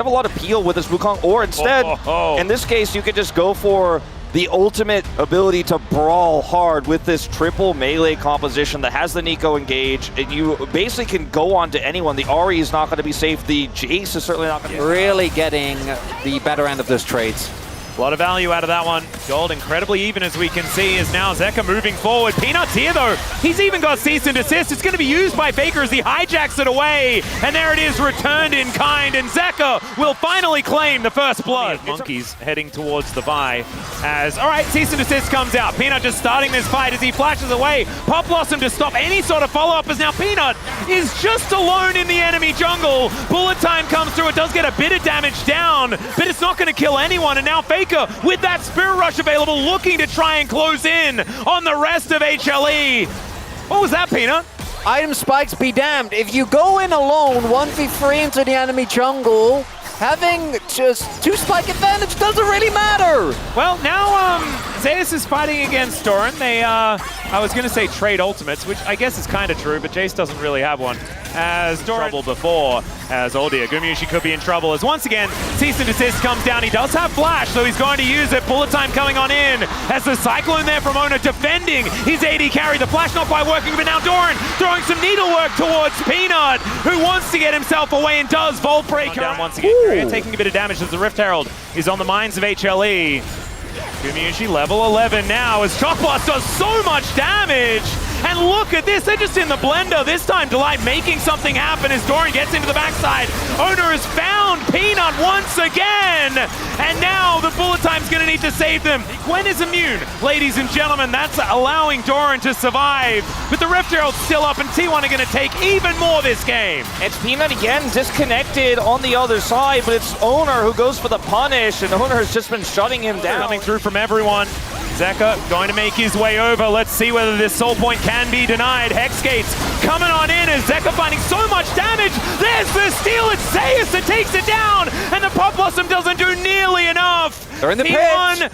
have a lot of peel with this Wukong, or instead, in this case, you could just go for the ultimate ability to brawl hard with this triple melee composition that has the Nico engage, and you basically can go on to anyone. The Ahri is not going to be safe. The Jace is certainly not going to be really getting the better end of those trades. A lot of value out of that one. Gold incredibly even, as we can see, is now Zeka moving forward. Peanut's here though. He's even got cease and desist. It's going to be used by Faker as he hijacks it away. And there it is, returned in kind. And Zeka will finally claim the first blood. Monkeys heading towards the Vi as, all right, cease and desist comes out. Peanut just starting this fight as he flashes away. Pop Blossom to stop any sort of follow-up, as now Peanut is just alone in the enemy jungle. Bullet time comes through. It does get a bit of damage down, but it's not going to kill anyone. And now Faker with that Spirit Rush available, looking to try and close in on the rest of HLE. What was that, Peanut? Item spikes be damned. If you go in alone, 1v3 into the enemy jungle, having just 2 spike advantage doesn't really matter. Well, now Zeus is fighting against Doran. They, I was going to say trade ultimates, which I guess is kind of true, but Jace doesn't really have one. As Doran trouble before, as oh dear, Gumayusi could be in trouble, as once again, cease and desist comes down. He does have flash, so he's going to use it. Bullet time coming on in, as the Cyclone there from Ona defending his AD carry. The flash not quite working, but now Doran throwing some needlework towards Peanut, who wants to get himself away and does. Volt Breaker down once again. Taking a bit of damage as the Rift Herald is on the minds of HLE. Gumayusi level 11 now as Shock Blast does so much damage. And look at this, they're just in the blender. This time, Delight making something happen as Doran gets into the backside. Owner has found Peanut once again. And now the bullet time's gonna need to save them. Gwen is immune, ladies and gentlemen. That's allowing Doran to survive. But the Rift Herald's still up, and T1 are gonna take even more this game. It's Peanut again, disconnected on the other side, but it's Owner who goes for the punish, and Owner has just been shutting him down. Coming through from everyone. Zeka going to make his way over. Let's see whether this soul point can be denied. Hex Gates coming on in as Zeka finding so much damage. There's the steal. It's Zeus that takes it down, and the Pop Blossom doesn't do nearly enough. They're in the T1, pit.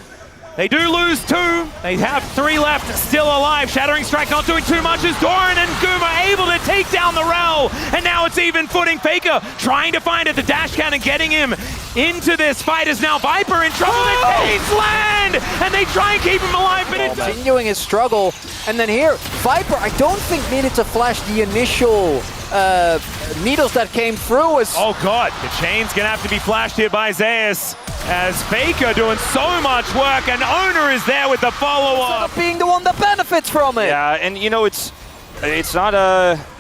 they do lose 2. They have 3 left, still alive. Shattering Strike not doing too much as Doran and Guma able to take down the Rel. And now it's even footing. Faker trying to find it. The dash cannon getting him into this fight is now Viper in trouble. The Chains land! And they try and keep him alive, but it's continuing his struggle. And then here, Viper, I don't think needed to flash the initial needles that came through. Oh god, the chain's gonna have to be flashed here by Zeus. As Faker doing so much work, and Owner is there with the follow-up. Instead of being the one that benefits from it. Yeah, and you know, it's not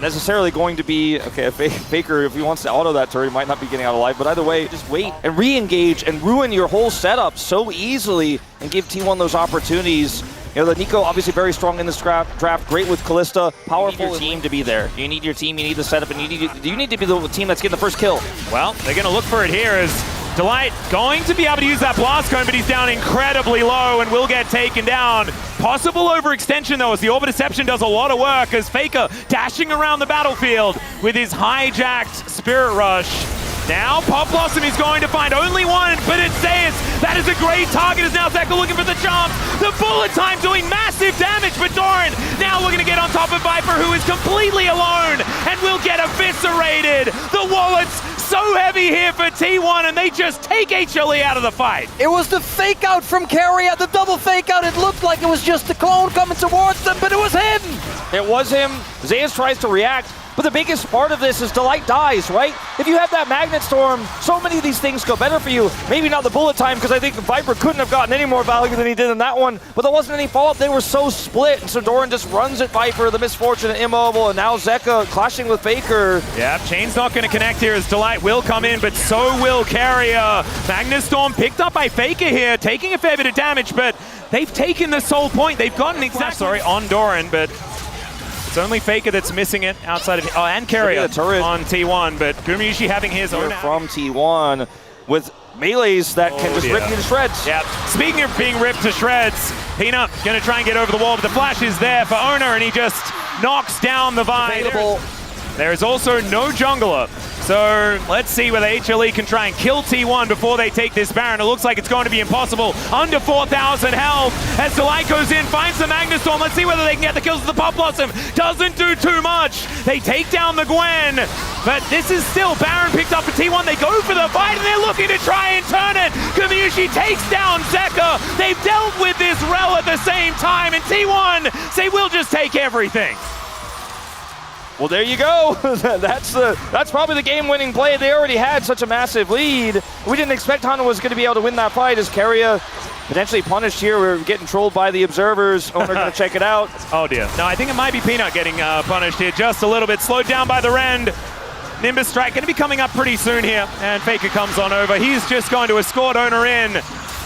necessarily going to be, okay, Faker, if he wants to auto that turret, he might not be getting out alive, but either way, just wait and re-engage and ruin your whole setup so easily and give T1 those opportunities. You know, the Nico obviously very strong in this draft, great with Callista, powerful. You need your team to be there. You need your team, you need the setup, and you need to be the team that's getting the first kill. Well, they're going to look for it here as Delight going to be able to use that blast cone, but he's down incredibly low and will get taken down. Possible overextension though, as the Orbit Deception does a lot of work, as Faker dashing around the battlefield with his hijacked Spirit Rush. Now Pop Blossom is going to find only one, but it's Zeus. That is a great target as now Zeka looking for the jump. The bullet time doing massive damage, but Doran now looking to get on top of Viper, who is completely alone and will get eviscerated. The wallet's so heavy here for T1, and they just take HLE out of the fight. It was the fake out from Carrier, the double fake out. It looked like it was just the clone coming towards them, but it was him. It was him. Zeus tries to react. But the biggest part of this is Delight dies, right? If you have that Magnet Storm, so many of these things go better for you. Maybe not the bullet time, because I think Viper couldn't have gotten any more value than he did in that one. But there wasn't any follow-up. They were so split. And so Doran just runs at Viper, the misfortunate immobile, and now Zeka clashing with Faker. Yeah, Chain's not going to connect here as Delight will come in, but so will Carrier. Magnet Storm picked up by Faker here, taking a fair bit of damage, but they've taken the soul point. They've gotten exactly on Doran, but it's only Faker that's missing it outside of, and Carrier on T1, but Gumayusi having his own from T1 with melees that can just rip you to shreds. Yeah. Speaking of being ripped to shreds, Peanut gonna try and get over the wall, but the flash is there for Owner, and he just knocks down the Vi. There is also no jungler, So let's see whether HLE can try and kill T1 before they take this Baron. It looks like it's going to be impossible. Under 4,000 health as Delight goes in, finds the Magnustorm. Let's see whether they can get the kills with the Pop Blossom. Doesn't do too much. They take down the Gwen, but this is still Baron picked up for T1. They go for the fight and they're looking to try and turn it. Kamiushi takes down Zeka. They've dealt with this Rel at the same time, and T1 say we'll just take everything. Well, there you go. That's probably the game-winning play. They already had such a massive lead. We didn't expect Hanwha was going to be able to win that fight as Keria potentially punished here. We're getting trolled by the observers. Owner going to check it out. Oh dear. No, I think it might be Peanut getting punished here just a little bit. Slowed down by the Rend. Nimbus Strike going to be coming up pretty soon here. And Faker comes on over. He's just going to escort Owner in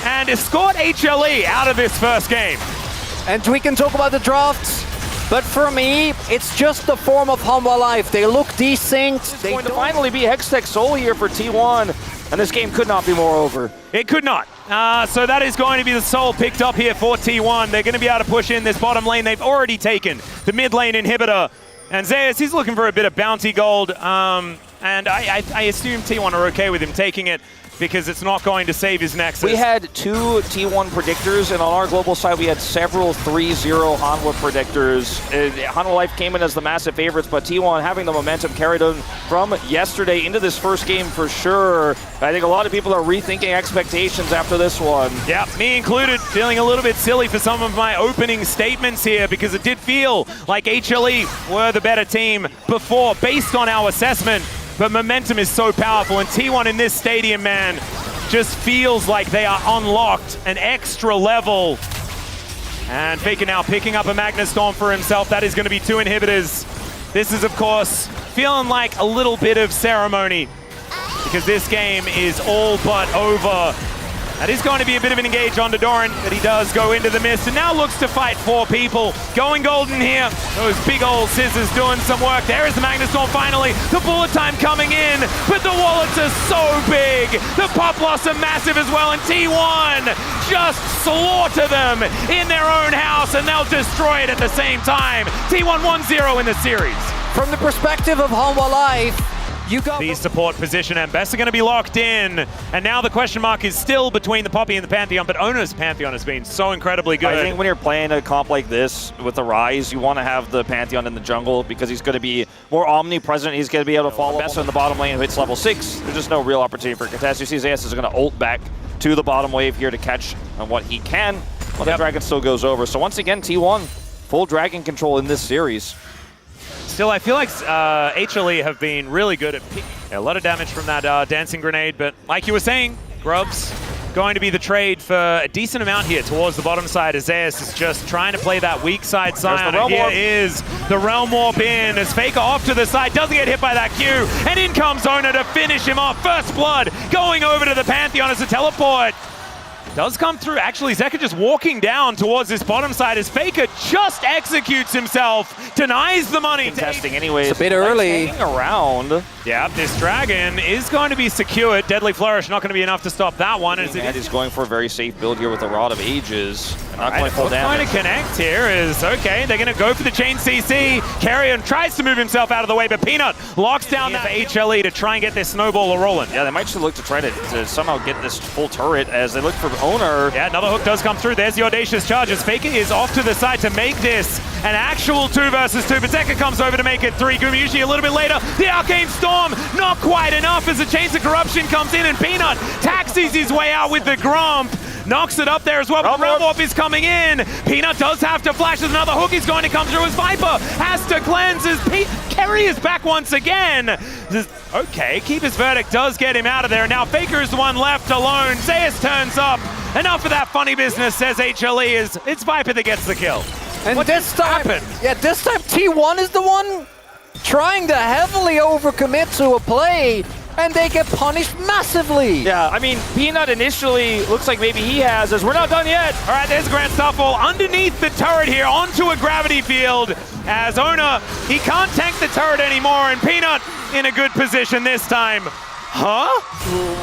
and escort HLE out of this first game. And we can talk about the drafts. But for me, it's just the form of Hanwha Life. They look desynced. It's going to finally be Hextech Soul here for T1, and this game could not be more over. It could not. So that is going to be the Soul picked up here for T1. They're going to be able to push in this bottom lane. They've already taken the mid lane inhibitor. And Zeus, he's looking for a bit of bounty gold. And I assume T1 are okay with him taking it, because it's not going to save his Nexus. We had 2 T1 predictors, and on our global side, we had several 3-0 Hanwha predictors. Hanwha Life came in as the massive favorites, but T1 having the momentum carried on from yesterday into this first game for sure. I think a lot of people are rethinking expectations after this one. Yeah, me included, feeling a little bit silly for some of my opening statements here, because it did feel like HLE were the better team before, based on our assessment. But momentum is so powerful, and T1 in this stadium, man, just feels like they are unlocked an extra level. And Faker now picking up a Magnustorm for himself. That is going to be 2 inhibitors. This is, of course, feeling like a little bit of ceremony, because this game is all but over. That is going to be a bit of an engage on Doran, but he does go into the mist and now looks to fight 4 people. Going golden here. Those big old scissors doing some work. There is the Magnustorm finally. The bullet time coming in, but the wallets are so big. The pop loss are massive as well, and T1 just slaughter them in their own house, and they'll destroy it at the same time. T1 1-0 in the series. From the perspective of Hanwha Life, you got the support position, and Best are going to be locked in. And now the question mark is still between the Poppy and the Pantheon, but Owner's Pantheon has been so incredibly good. I think when you're playing a comp like this with the Rise, you want to have the Pantheon in the jungle, because he's going to be more omnipresent. He's going to be able to follow Best in the bottom lane who hits level 6. There's just no real opportunity for contest. You see Zeus is going to ult back to the bottom wave here to catch on what he can, while the Dragon still goes over. So once again, T1, full Dragon control in this series. Still, I feel like HLE have been really good at picking a lot of damage from that dancing grenade, but like you were saying, Grubs going to be the trade for a decent amount here towards the bottom side. As Zeus is just trying to play that weak side Scion. And here is the Realm Warp in as Faker off to the side, doesn't get hit by that Q, and in comes Owner to finish him off. First blood going over to the Pantheon as a teleport does come through. Actually, Zeka just walking down towards this bottom side as Faker just executes himself, denies the money. Contesting anyways. It's a bit early. Hanging around. Yeah, this Dragon is going to be secured. Deadly Flourish not going to be enough to stop that one. And he's going for a very safe build here with the Rod of Ages. Not going full damage. Going to connect here is, okay, they're going to go for the chain CC. Carrion tries to move himself out of the way, but Peanut locks down that HLE to try and get this snowball rolling. Yeah, they might just look to try to somehow get this full turret as they look for Owner. Yeah, another hook does come through. There's the audacious charge as Faker is off to the side to make this an actual 2 versus 2. But Zeka comes over to make it 3. Gumayusi a little bit later. The Arcane Storm, not quite enough as the Chains of Corruption comes in, and Peanut taxis his way out with the Grump. Knocks it up there as well, but the Realm Warp is coming in. Peanut does have to flash as another hook is going to come through as Viper has to cleanse as Kerry is back once again. Okay, Keeper's Verdict does get him out of there. Now Faker is the one left alone. Zeus turns up. Enough of that funny business, says HLE. It's Viper that gets the kill. And what this time, happened? Yeah, this time T1 is the one trying to heavily overcommit to a play, and they get punished massively. Yeah, I mean, Peanut initially looks like maybe he has, as we're not done yet. All right, there's Grand Stuffle underneath the turret here onto a gravity field as Owner, he can't tank the turret anymore, and Peanut in a good position this time. Huh?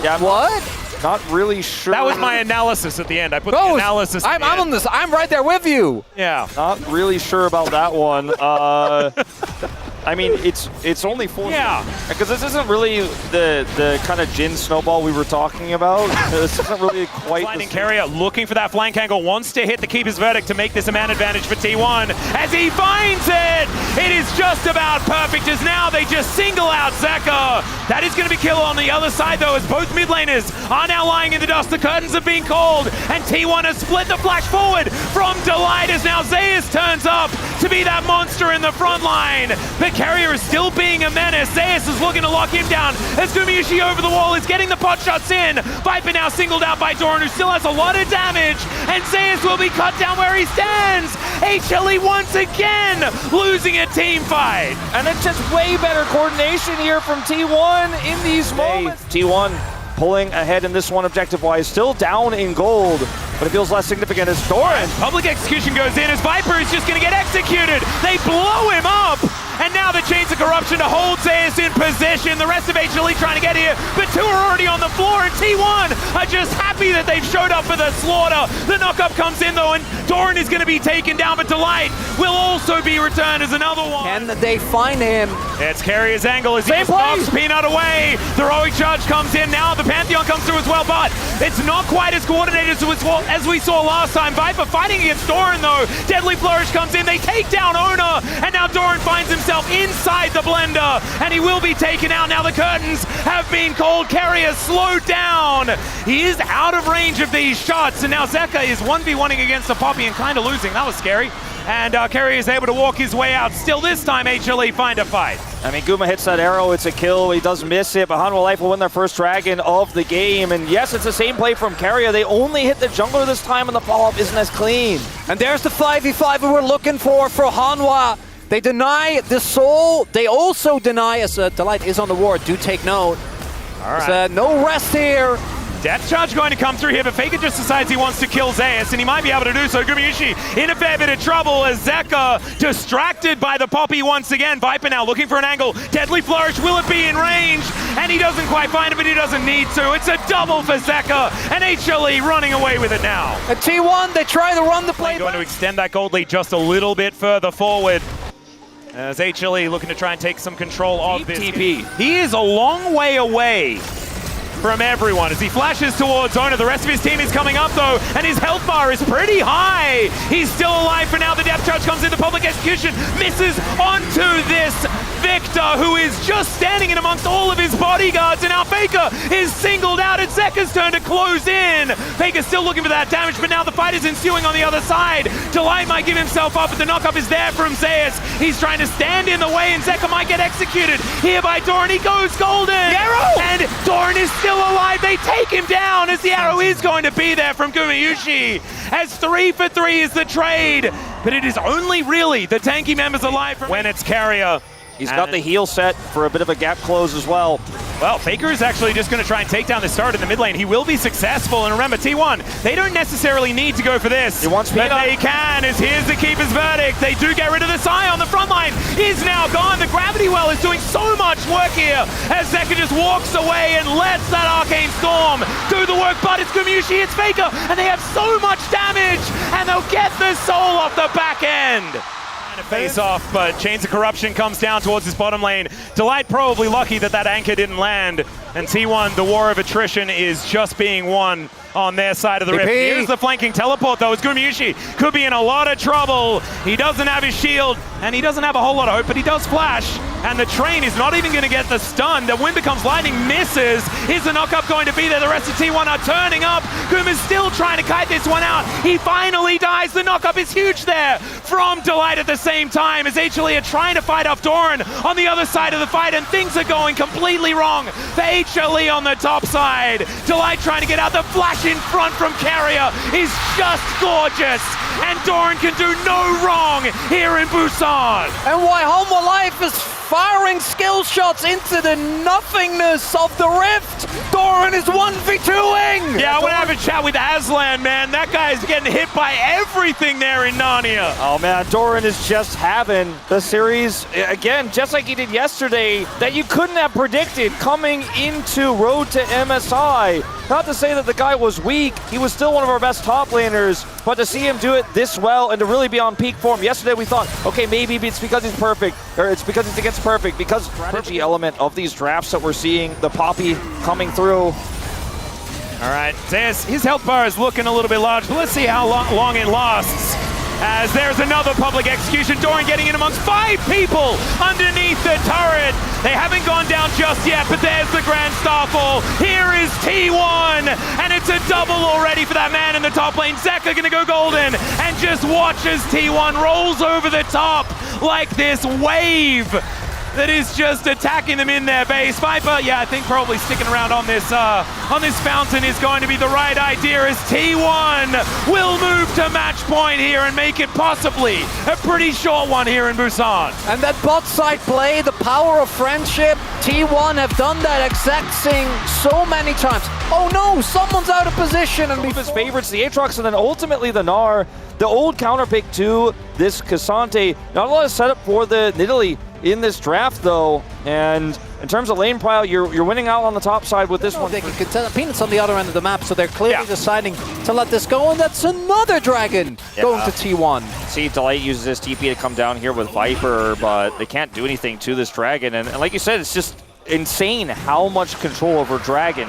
Yeah, what? Not really sure. That was my analysis at the end. I put the analysis I'm on this. I'm right there with you. Yeah. Not really sure about that one. I mean, it's only 4. Yeah. Because this isn't really the kind of Jin snowball we were talking about. This isn't really quite Finding Carrier looking for that flank angle, wants to hit the keeper's verdict to make this a man advantage for T1. As he finds it, it is just about perfect as now they just single out Zeka. That is going to be killed on the other side though, as both mid laners are now lying in the dust. The curtains have been called, and T1 has split the flash forward from Delight as now Zeus turns up to be that monster in the front line. But Carrier is still being a menace. Zeus is looking to lock him down as Gumayusi over the wall is getting the pot shots in. Viper now singled out by Doran, who still has a lot of damage, and Zeus will be cut down where he stands. HLE once again losing a team fight. And it's just way better coordination here from T1 in these moments. T1 pulling ahead in this one objective-wise, still down in gold, but it feels less significant as Doran. Public execution goes in as Viper is just going to get executed. They blow him up. And now the Chains of Corruption to hold Zeus in position. The rest of HLE trying to get here, but 2 are already on the floor, and T1 are just happy that they've showed up for the slaughter. The knockup comes in though, and Doran is going to be taken down, but Delight will also be returned as another one. Can they find him? It's Carrier's angle as he knocks Peanut away. The heroic charge comes in now. The Pantheon comes through as well, but it's not quite as coordinated as we saw last time. Viper fighting against Doran though. Deadly Flourish comes in. They take down Ona, and now Doran finds himself inside the blender, and he will be taken out. Now the curtains have been called. Carrier slowed down. He is out of range of these shots, and now Zeka is 1v1ing against the Poppy and kind of losing. That was scary. And Carrier is able to walk his way out. Still this time, HLE find a fight. I mean, Guma hits that arrow, it's a kill, he does miss it, but Hanwha Life will win their first dragon of the game. And yes, it's the same play from Carrier. They only hit the jungler this time, and the follow-up isn't as clean. And there's the 5v5 we were looking for Hanwha. They deny the soul. They also deny, as Delight is on the ward, do take note. All right. No rest here. Death charge going to come through here, but Faker just decides he wants to kill Zeus, and he might be able to do so. Gumayusi in a fair bit of trouble as Zeka distracted by the Poppy once again. Viper now looking for an angle. Deadly Flourish, will it be in range? And he doesn't quite find it, but he doesn't need to. It's a double for Zeka, and HLE running away with it now. At T1, they try to run the play. Going to extend that gold lead just a little bit further forward. As HLE looking to try and take some control of this. TP. He is a long way away from everyone as he flashes towards Ona. The rest of his team is coming up though, and his health bar is pretty high. He's still alive for now. The depth charge comes in. The public execution misses onto this Victor, who is just standing in amongst all of his bodyguards, and now Faker is singled out. It's Zeka's turn to close in. Faker's still looking for that damage, but now the fight is ensuing on the other side. Delight might give himself up, but the knockup is there from Zeus. He's trying to stand in the way, and Zeka might get executed here by Doran. He goes golden, and Doran is still alive. They take him down as the arrow is going to be there from Gumayusi. As 3 for 3 is the trade, but it is only really the tanky members alive when it's Carrier. He's got the heal set for a bit of a gap close as well. Well, Faker is actually just going to try and take down the start in the mid lane. He will be successful, and remember, T1, they don't necessarily need to go for this. He wants but they can, as here's the keeper's verdict. They do get rid of the Psy on the front line. Is now gone. The Gravity Well is doing so much work here as Zeka just walks away and lets that Arcane Storm do the work, but it's Gumayusi, it's Faker, and they have so much damage, and they'll get the soul off the back end. Face off, but Chains of Corruption comes down towards his bottom lane. Delight probably lucky that that anchor didn't land. And T1, the war of attrition is just being won on their side of the rift. Here's the flanking teleport though, as Gumayusi could be in a lot of trouble. He doesn't have his shield, and he doesn't have a whole lot of hope, but he does flash. And the train is not even going to get the stun. The wind becomes lightning, misses. Is the knockup going to be there? The rest of T1 are turning up. Gum is still trying to kite this one out. He finally dies. The knockup is huge there from Delight at the same time as HLE are trying to fight off Doran on the other side of the fight, and things are going completely wrong for HLE on the top side. Delight trying to get out. The flash in front from Carrier is just gorgeous, and Doran can do no wrong here in Busan. And why Hanwha Life is firing skill shots into the nothingness of the rift. Doran is 1v2ing. Yeah, I want to have a chat with Aslan, man. That guy's getting hit by everything there in Narnia. Oh man, Doran is just having the series, again, just like he did yesterday, that you couldn't have predicted coming into Road to MSI. Not to say that the guy was weak, he was still one of our best top laners, but to see him do it this well and to really be on peak form. Yesterday we thought, okay, maybe it's because he's perfect, or it's because he's against That's perfect because strategy element of these drafts that we're seeing, the Poppy coming through. All right, Zeus, his health bar is looking a little bit large, but let's see how long it lasts. As there's another public execution, Doran getting in amongst 5 people underneath the turret. They haven't gone down just yet, but there's the Grand Starfall. Here is T1, and it's a double already for that man in the top lane. Zeka gonna go golden, and just watch as T1 rolls over the top like this wave that is just attacking them in their base. Viper, yeah, I think probably sticking around on this fountain is going to be the right idea, as T1 will move to match point here and make it possibly a pretty short one here in Busan. And that bot side play, the power of friendship, T1 have done that exact thing so many times. Oh no, someone's out of position. And One of his favorites, the Aatrox, and then ultimately the Gnar. The old counter pick to this K'Sante. Not a lot of setup for the Nidalee in this draft though, and in terms of lane pile, you're winning out on the top side with this one. They can contend. Peanuts on the other end of the map, so they're clearly deciding to let this go, and that's another dragon going to T1. See, Delight uses this TP to come down here with Viper, but they can't do anything to this dragon, and like you said, it's just insane how much control over Dragon.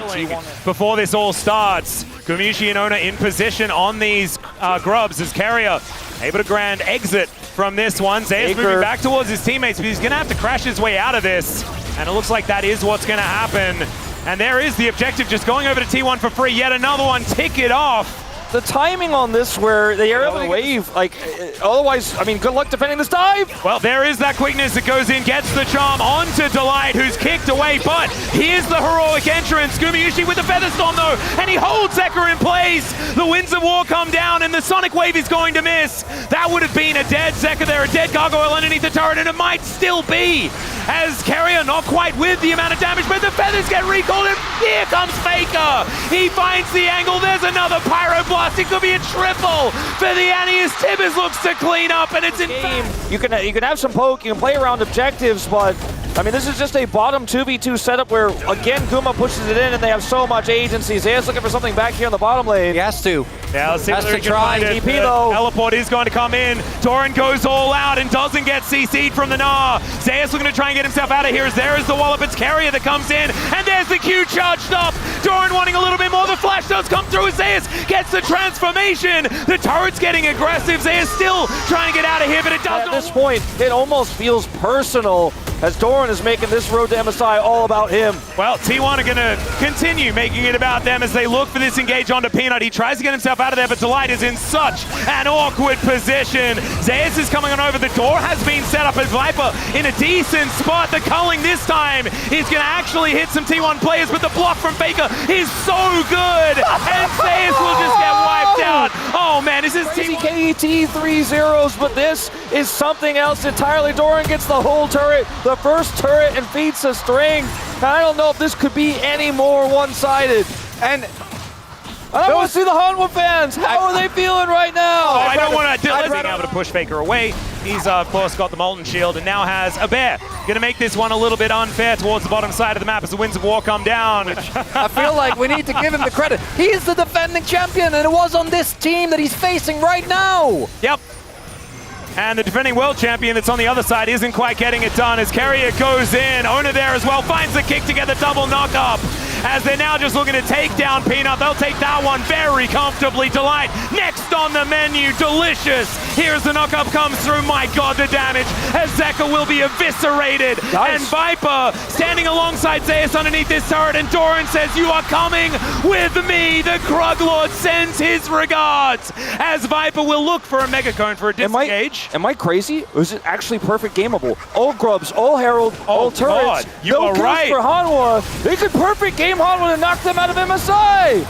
Before this all starts, Gumiushi and Ona in position on these grubs as Carrier able to grand exit from this one. Zeus moving back towards his teammates, but he's going to have to crash his way out of this. And it looks like that is what's going to happen. And there is the objective, just going over to T1 for free. Yet another one, tick it off. The timing on this where they are able to wave, like, otherwise, I mean, good luck defending this dive. Well, there is that quickness that goes in, gets the charm onto Delight, who's kicked away, but here's the heroic entrance. Gumiushi with the Featherstorm, though, and he holds Zeka in place. The Winds of War come down, and the Sonic Wave is going to miss. That would have been a dead Zeka there, a dead gargoyle underneath the turret, and it might still be, as Carrier not quite with the amount of damage, but the feathers get recalled, and here comes Faker. He finds the angle, there's another Pyro Blast. It could be a triple for the Annie as Tibbers looks to clean up, and it's in game. You can have some poke, you can play around objectives, but I mean, this is just a bottom 2v2 setup where, again, Guma pushes it in and they have so much agency. Zeus looking for something back here in the bottom lane. He has to. Yeah, let's see has whether to he can try. find it. TP though. Teleport is going to come in. Doran goes all out and doesn't get CC'd from the Gnar. Zeus looking to try and get himself out of here, as there is the wallop. It's Carrier that comes in, and there's the Q charged up. Doran wanting a little bit more. The flash does come through as Zeus gets the transformation. The turret's getting aggressive. Zeus still trying to get out of here, but it doesn't. At this point, it almost feels personal as Doran is making this road to MSI all about him. Well, T1 are going to continue making it about them as they look for this engage onto Peanut. He tries to get himself out of there, but Delight is in such an awkward position. Zeus is coming on over. The door has been set up as Viper in a decent spot. The culling this time is going to actually hit some T1 players, but the block from Faker is so good, and Zeus will just get wiped out. Oh man, this is KET 3-0s, but this is something else entirely. Doran gets the whole turret, the first turret, and feats a string. And I don't know if this could be any more one-sided. And I want to see the Hanwha fans. How are they feeling right now? Oh, I don't want to being able to push Faker away. He's, of course, got the Molten Shield and now has a bear. Going to make this one a little bit unfair towards the bottom side of the map as the Winds of War come down. I feel like we need to give him the credit. He is the defending champion, and it was on this team that he's facing right now. Yep. And the defending world champion that's on the other side isn't quite getting it done as Carrier goes in. Ona there as well, finds the kick to get the double knock up. As they're now just looking to take down Peanut. They'll take that one very comfortably. Delight next on the menu, delicious. Here's the knock up comes through. My God, the damage as Zeka will be eviscerated. Nice. And Viper standing alongside Zeus underneath this turret, and Doran says, you are coming with me. The Krug Lord sends his regards as Viper will look for a Mega Cone for a disengage. Am I crazy? Or is it actually perfect gameable? All grubs, all herald, all turrets. God, you are right. For Hanwha. They could perfect game Hanwha to knock them out of MSI.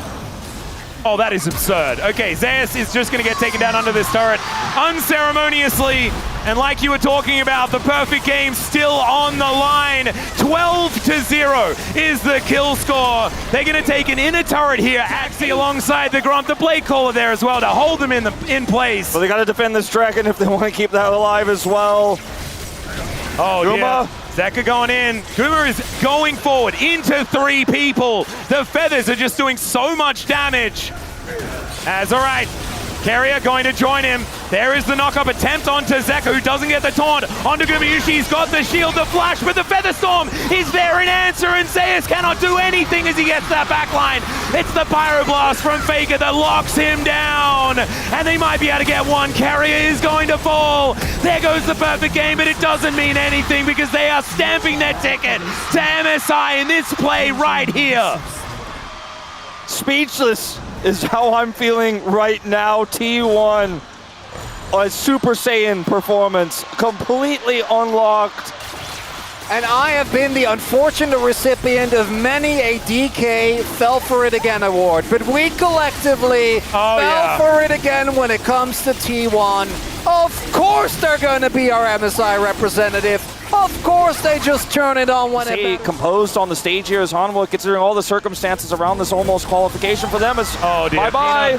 Oh, that is absurd. Okay, Zeus is just going to get taken down under this turret unceremoniously. And like you were talking about, the perfect game still on the line. 12-0 is the kill score. They're going to take an inner turret here, Axie alongside the Grump, the Blade Caller there as well to hold them in place. Well, they got to defend this dragon if they want to keep that alive as well. Oh, Guma. Yeah. Zeka going in. Guma is going forward into 3 people. The feathers are just doing so much damage. As all right, Carrier going to join him. There is the knock-up attempt onto Zeka, who doesn't get the taunt. Onto Gumayushi, he's got the shield, the flash, but the Feather Storm is there in answer, and Zeus cannot do anything as he gets that backline. It's the Pyroblast from Faker that locks him down, and they might be able to get one. Carrier is going to fall. There goes the perfect game, but it doesn't mean anything because they are stamping their ticket to MSI in this play right here. Speechless is how I'm feeling right now. T1, a Super Saiyan performance, completely unlocked. And I have been the unfortunate recipient of many a DK Fell For It Again award, but we collectively fell for it again when it comes to T1. Of course they're going to be our MSI representative. Of course they just turn it on when it composed on the stage here as Hanwha, considering all the circumstances around this almost qualification for them. Is bye-bye.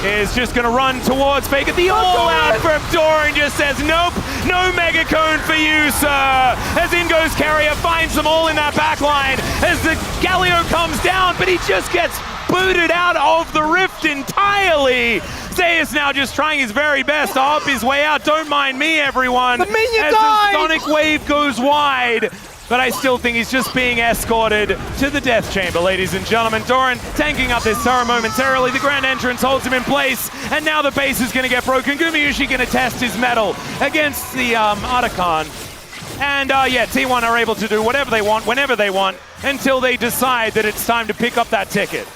Is just going to run towards Faker. The all-out from Doran just says, nope, no Mega Cone for you, sir. As in goes Carrier, finds them all in that backline. As the Galio comes down, but he just gets booted out of the rift entirely. Zeus now just trying his very best to hop his way out. Don't mind me, everyone. The minion as died! the Sonic Wave goes wide. But I still think he's just being escorted to the death chamber, ladies and gentlemen. Doran tanking up this turret momentarily. The grand entrance holds him in place. And now the base is going to get broken. Gumayushi going to test his mettle against the Otacon. And yeah, T1 are able to do whatever they want, whenever they want, until they decide that it's time to pick up that ticket.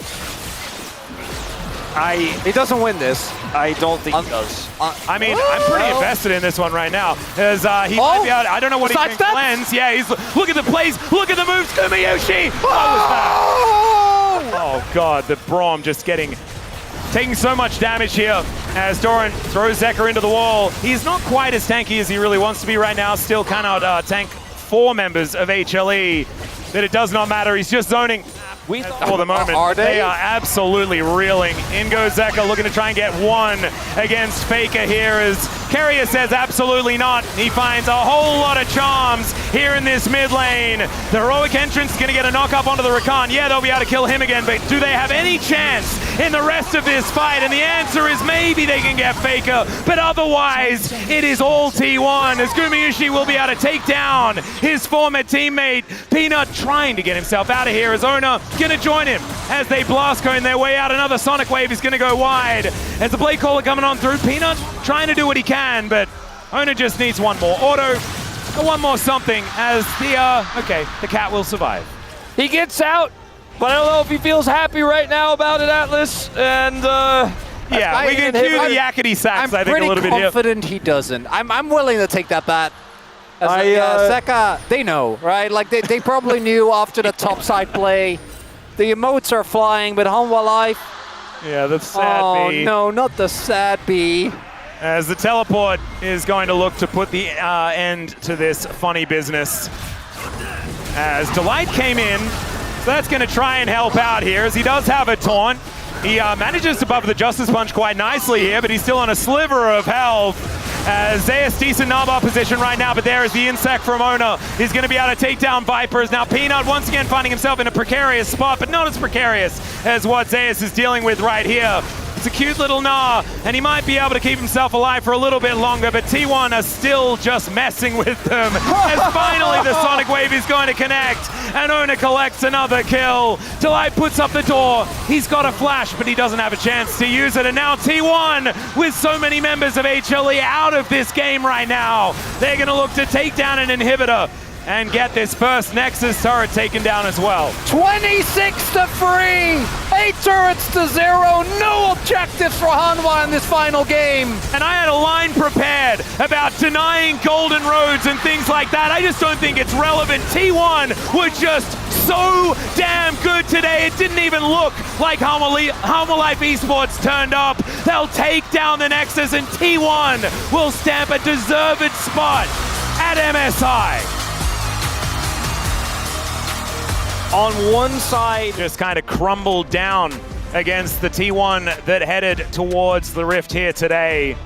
He doesn't win this. I don't think he does. I mean, I'm pretty invested in this one right now. As he might be out, I don't know what he can cleanse. Yeah, he's look at the plays, look at the moves, Gumayushi! What was that? Oh god, the Braum just taking so much damage here as Doran throws Zeka into the wall. He's not quite as tanky as he really wants to be right now. Still cannot tank 4 members of HLE, but it does not matter. He's just zoning. For the moment, are they are absolutely reeling. In goes Zeka, looking to try and get one against Faker here as Carrier says absolutely not. He finds a whole lot of charms here in this mid lane. The heroic entrance is going to get a knock up onto the Rakan. Yeah, they'll be able to kill him again, but do they have any chance in the rest of this fight? And the answer is maybe they can get Faker, but otherwise it is all T1 as Gumayushi will be able to take down his former teammate. Peanut trying to get himself out of here as Ona going to join him as they blast cone their way out. Another Sonic Wave is going to go wide as the Blade Caller coming on through. Peanut trying to do what he can, but Ona just needs one more auto, one more something as the cat will survive. He gets out, but I don't know if he feels happy right now about it, Atlas. And yeah, we can do the yakety sax, I think, a little bit here. I'm pretty confident he doesn't. I'm willing to take that bat. Zeka, they know, right? Like they probably knew after the topside play. The emotes are flying, but Hanwha Life. Yeah, the sad bee. Oh no, not the sad bee. As the teleport is going to look to put the end to this funny business. As Delight came in, so that's going to try and help out here as he does have a taunt. He manages to buffer the Justice Punch quite nicely here, but he's still on a sliver of health. Zeus decent Nabab position right now, but there is the insect from Ona. He's going to be able to take down Vipers. Now Peanut once again finding himself in a precarious spot, but not as precarious as what Zeus is dealing with right here. It's a cute little Gnar, and he might be able to keep himself alive for a little bit longer, but T1 are still just messing with them. As finally the Sonic Wave is going to connect, and Ona collects another kill. Delight puts up the door. He's got a flash, but he doesn't have a chance to use it, and now T1, with so many members of HLE out of this game right now, they're going to look to take down an inhibitor and get this first Nexus turret taken down as well. 26-3, 8 turrets to 0, no objectives for Hanwha in this final game. And I had a line prepared about denying golden roads and things like that. I just don't think it's relevant. T1 were just so damn good today. It didn't even look like Hanwha Life Esports turned up. They'll take down the Nexus and T1 will stamp a deserved spot at MSI. On one side, just kind of crumbled down against the T1 that headed towards the Rift here today.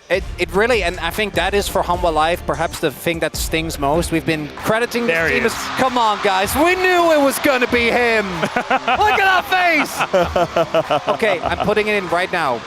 It really, and I think that is for Hanwha Life perhaps the thing that stings most. We've been crediting the team as, come on guys, we knew it was going to be him. Look at that face. Okay, I'm putting it in right now.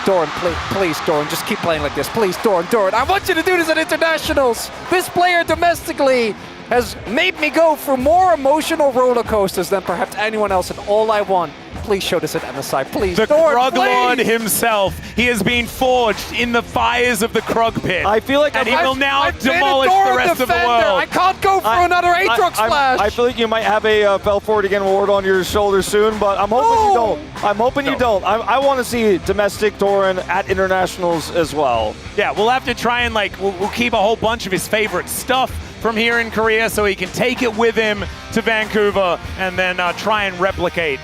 Doran, please, Doran, just keep playing like this. Please, Doran, I want you to do this at internationals. This player domestically has made me go through more emotional roller coasters than perhaps anyone else, and all I want, please show this at MSI, please. The Doran, Krug Lord please. himself. He has been forged in the fires of the Krug pit. I feel like and he will now I've been a demolish the Doran rest defender. of the world. I can't go for another Aatrox splash. I feel like you might have a fell forward again award on your shoulder soon, but I'm hoping you don't. I'm hoping you don't. I want to see domestic Doran at internationals as well. Yeah, we'll have to try and we'll keep a whole bunch of his favorite stuff from here in Korea so he can take it with him to Vancouver and then try and replicate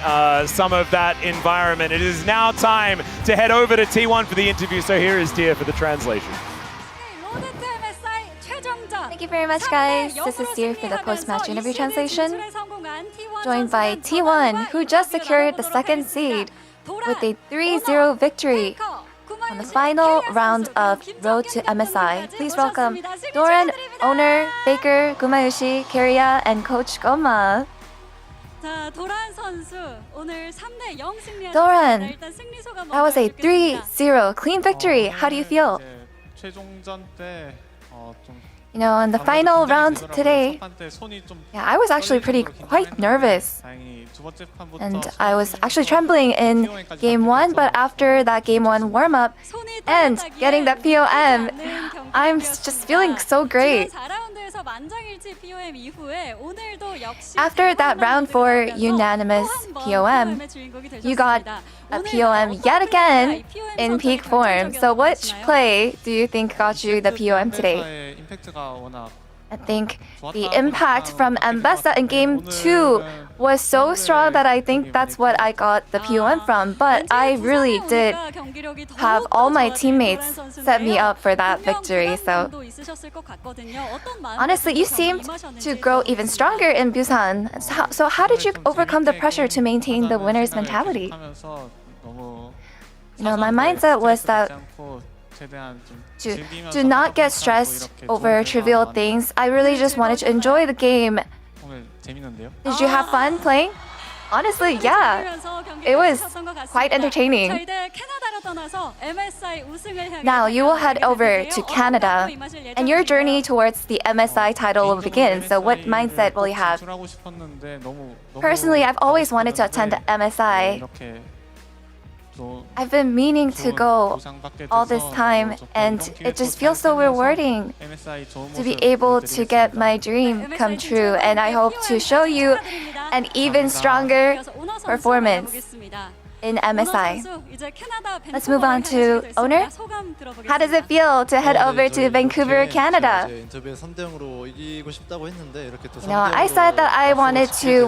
some of that environment. It is now time to head over to T1 for the interview, so here is Tia for the translation. Thank you very much, guys. This is Dear for the post-match interview translation, joined by T1, who just secured the second seed with a 3-0 victory on the final round of Road to MSI. Please welcome Doran, owner, Faker, Gumayushi, Keria, and Coach Goma. Doran, that was a 3-0 clean victory. How do you feel? You know, in the final round today, I was actually quite nervous. And I was actually trembling in Game 1, but after that Game 1 warm-up and getting that POM, I'm just feeling so great. After that round 4 unanimous POM, you got a POM yet again in peak form. So which play do you think got you the POM today? I think the impact from Mbessa in Game 2 was so strong that I think that's what I got the POM from. But I really did have all my teammates set me up for that victory. So honestly, you seemed to grow even stronger in Busan. So how did you overcome the pressure to maintain the winner's mentality? You know, my mindset was that to not get stressed over trivial things. I really just wanted to enjoy the game. Did you have fun playing? Honestly, yeah. It was quite entertaining. Now you will head over to Canada, and your journey towards the MSI title will begin. So what mindset will you have? Personally, I've always wanted to attend the MSI. I've been meaning to go all this time, and it just feels so rewarding to be able to get my dream come true, and I hope to show you an even stronger performance in MSI. Let's move on to Owner. How does it feel to head over to Vancouver, Canada? You know, I said that I wanted to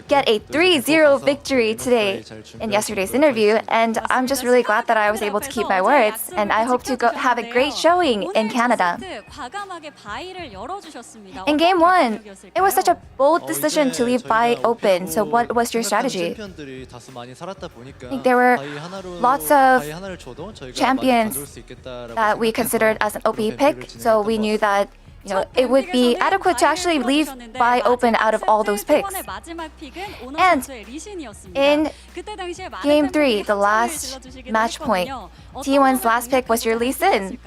get a 3-0 victory today in yesterday's interview, and I'm just really glad that I was able to keep my words, and I hope to have a great showing in Canada. In Game 1, it was such a bold decision to leave Bai open, so what was your strategy? I think there were lots of champions that we considered as an OP pick, so we knew that it would be adequate to actually leave Bai open out of all those picks. And in Game 3, the last match point, T1's last pick was your Lee Sin.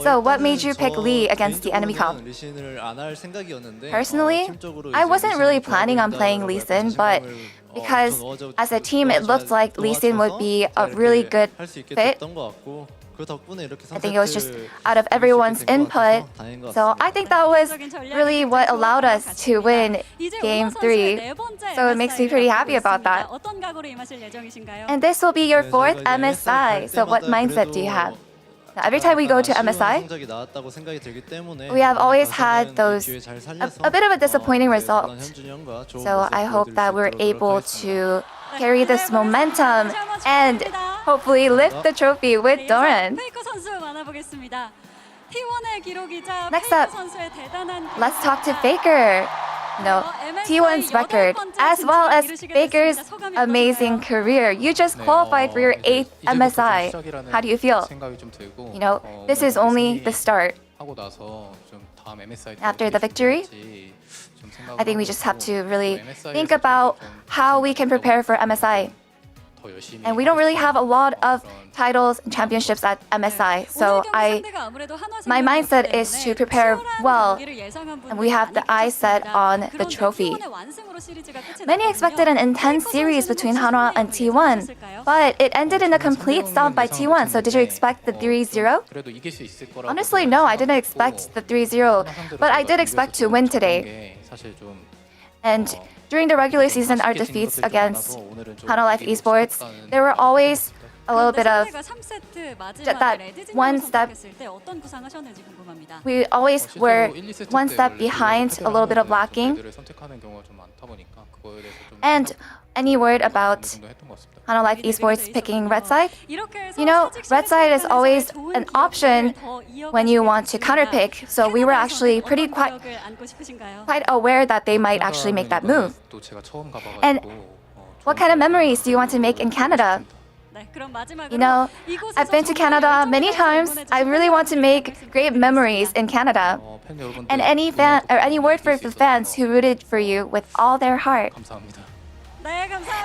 So what made you pick Lee against the enemy comp? Personally, I wasn't really planning on playing Lee Sin, but because as a team it looked like Lee Sin would be a really good fit. I think it was just out of everyone's input. So I think that was really what allowed us to win Game 3. So it makes me pretty happy about that. And this will be your 4th MSI. So what mindset do you have? Now, every time we go to MSI, we have always had a bit of a disappointing result. So I hope that we're able to carry this momentum and hopefully lift the trophy with Doran. Next up, let's talk to Faker. T1's record, as well as Faker's amazing career. You just qualified for your 8th MSI. How do you feel? This is only the start. After the victory, I think we just have to really think about how we can prepare for MSI. And we don't really have a lot of titles and championships at MSI. So my mindset is to prepare well, and we have the eyes set on the trophy. Many expected an intense series between Hanwha and T1, but it ended in a complete stomp by T1. So did you expect the 3-0? Honestly, no, I didn't expect the 3-0, but I did expect to win today. And during the regular season, our defeats against Hanwha Life Esports, there were always a little bit of that one step. We always were one step behind, a little bit of lacking. And any word about Hanwha Life Esports picking red side? You know, red side is always an option when you want to counterpick. So we were actually quite aware that they might actually make that move. And what kind of memories do you want to make in Canada? You know, I've been to Canada many times. I really want to make great memories in Canada. And any fan or any word for the fans who rooted for you with all their heart.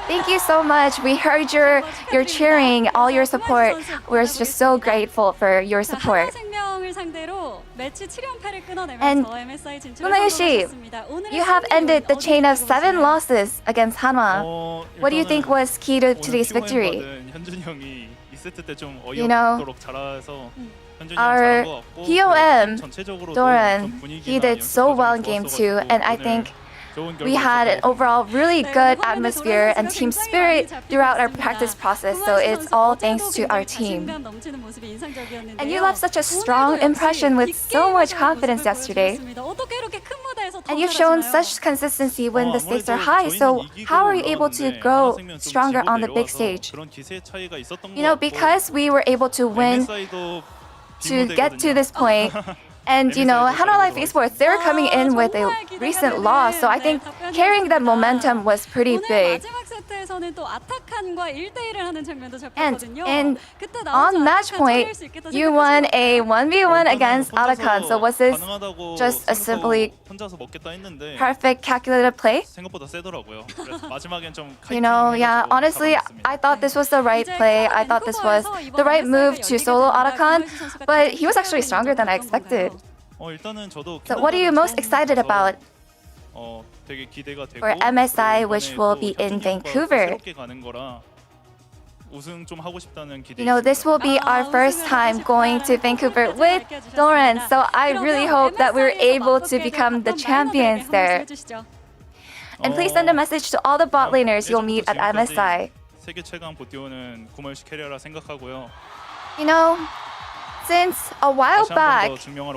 Thank you so much. We heard your cheering, all your support. We're just so grateful for your support. And Gumayu-shi, you have ended the chain of 7 losses against Hanwha. What do you think was key to today's victory? You know, our POM, Doran, he did so well in Game 2, and I think we had an overall really good atmosphere and team spirit throughout our practice process, so it's all thanks to our team. And you left such a strong impression with so much confidence yesterday. And you've shown such consistency when the stakes are high, so how are you able to grow stronger on the big stage? You know, because we were able to win to get to this point. And you know, Hanwha Life Esports, they were coming in with a recent loss, so I think carrying that momentum was pretty big. And on match point, you won a 1v1 against Arakan, so was this just a simply perfect calculated play? You know, yeah, honestly, I thought this was the right play. I thought this was the right move to solo Arakan, but he was actually stronger than I expected. So what are you most excited about for MSI, which will be in Vancouver? You know, this will be our first time going to Vancouver with Doran, so I really hope that we're able to become the champions there. And please send a message to all the bot laners you'll meet at MSI. You know, since a while back,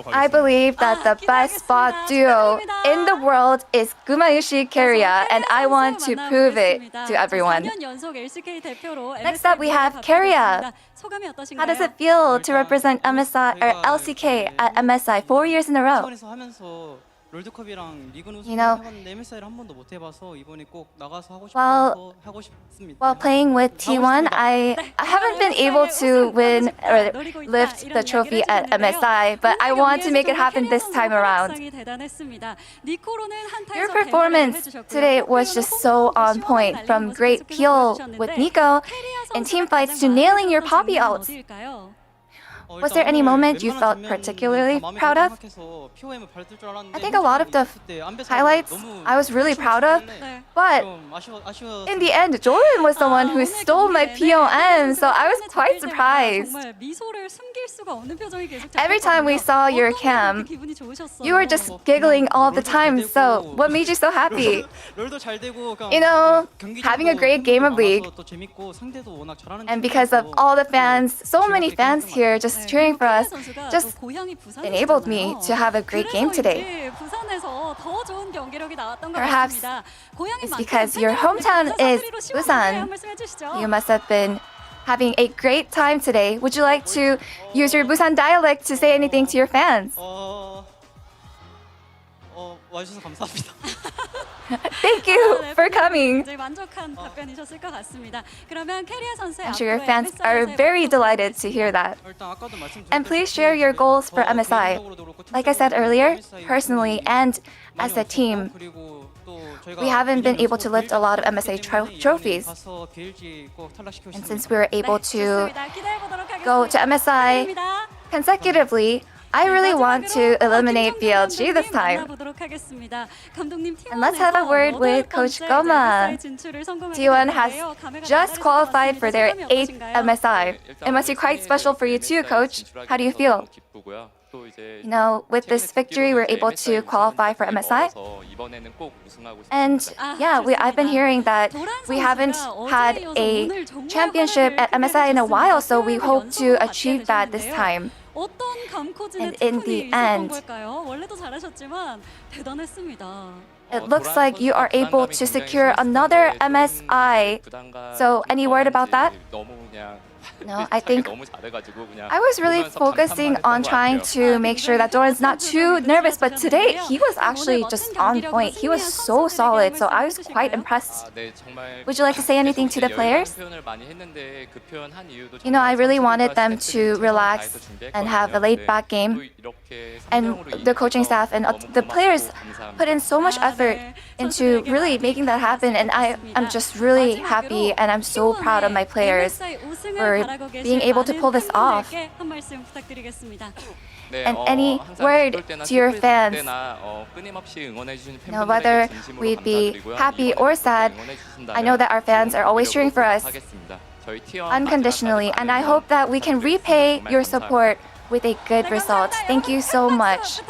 I believe that the best bot duo in the world is Gumayu-shi Keria, and I want to prove it to everyone. Next up, we have Keria. How does it feel to represent MSI or LCK at MSI 4 years in a row? You know, while playing with T1, I haven't been able to win or lift the trophy at MSI, but I want to make it happen this time around. Your performance today was just so on point, from great peel with Nico and team fights to nailing your poppy ults. Was there any moment you felt particularly proud of? I think a lot of the highlights I was really proud of, but in the end, Jordan was the one who stole my POM, so I was quite surprised. Every time we saw your cam, you were just giggling all the time, so what made you so happy? You know, having a great game of League, and because of all the fans, so many fans here just cheering for us, just enabled me to have a great game today. Perhaps it's because your hometown is Busan. You must have been having a great time today. Would you like to use your Busan dialect to say anything to your fans? 와주셔서 감사합니다. Thank you for coming. 굉장히 만족한 답변이셨을 것 같습니다. 그러면 캐리어 선수의 I'm sure your 앞으로의 fans are MSI에서의 very 목표 delighted to hear that. 일단 아까도 말씀드렸다시피 And please share your goals for MSI. Like I said earlier, personally and as a team, we haven't been able to lift a lot of MSI trophies. And since we were able to 좋습니다. 기대해 보도록 go to 하겠습니다. MSI 축하드립니다. consecutively, I really want to eliminate BLG this time. And let's have a word with Coach Goma. T1 has just qualified for their 8th MSI. It must be quite special for you too, Coach. How do you feel? You know, with this victory, we're able to qualify for MSI. And yeah, I've been hearing that we haven't had a championship at MSI in a while, so we hope to achieve that this time. And in the end, it looks like you are able to secure another MSI. So, any word about that? No, I think I was really focusing on trying to make sure that Doran's not too nervous, but today he was actually just on point. He was so solid, so I was quite impressed. Would you like to say anything to the players? You know, I really wanted them to relax and have a laid-back game. And the coaching staff and the players put in so much effort into really making that happen, and I'm just really happy and I'm so proud of my players for being able to pull this off. And any word to your fans, whether we'd be happy or sad, I know that our fans are always cheering for us unconditionally, and I hope that we can repay your support with a good result. Thank you so much.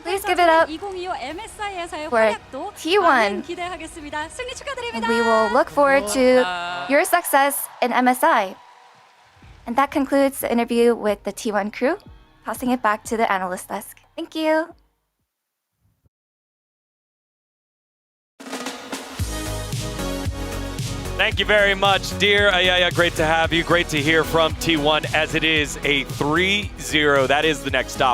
Please give it up for T1. And we will look forward to your success in MSI. And that concludes the interview with the T1 crew. Tossing it back to the analyst desk. Thank you. Thank you very much, dear Ayaya. Great to have you. Great to hear from T1 as it is a 3-0. That is the next stop.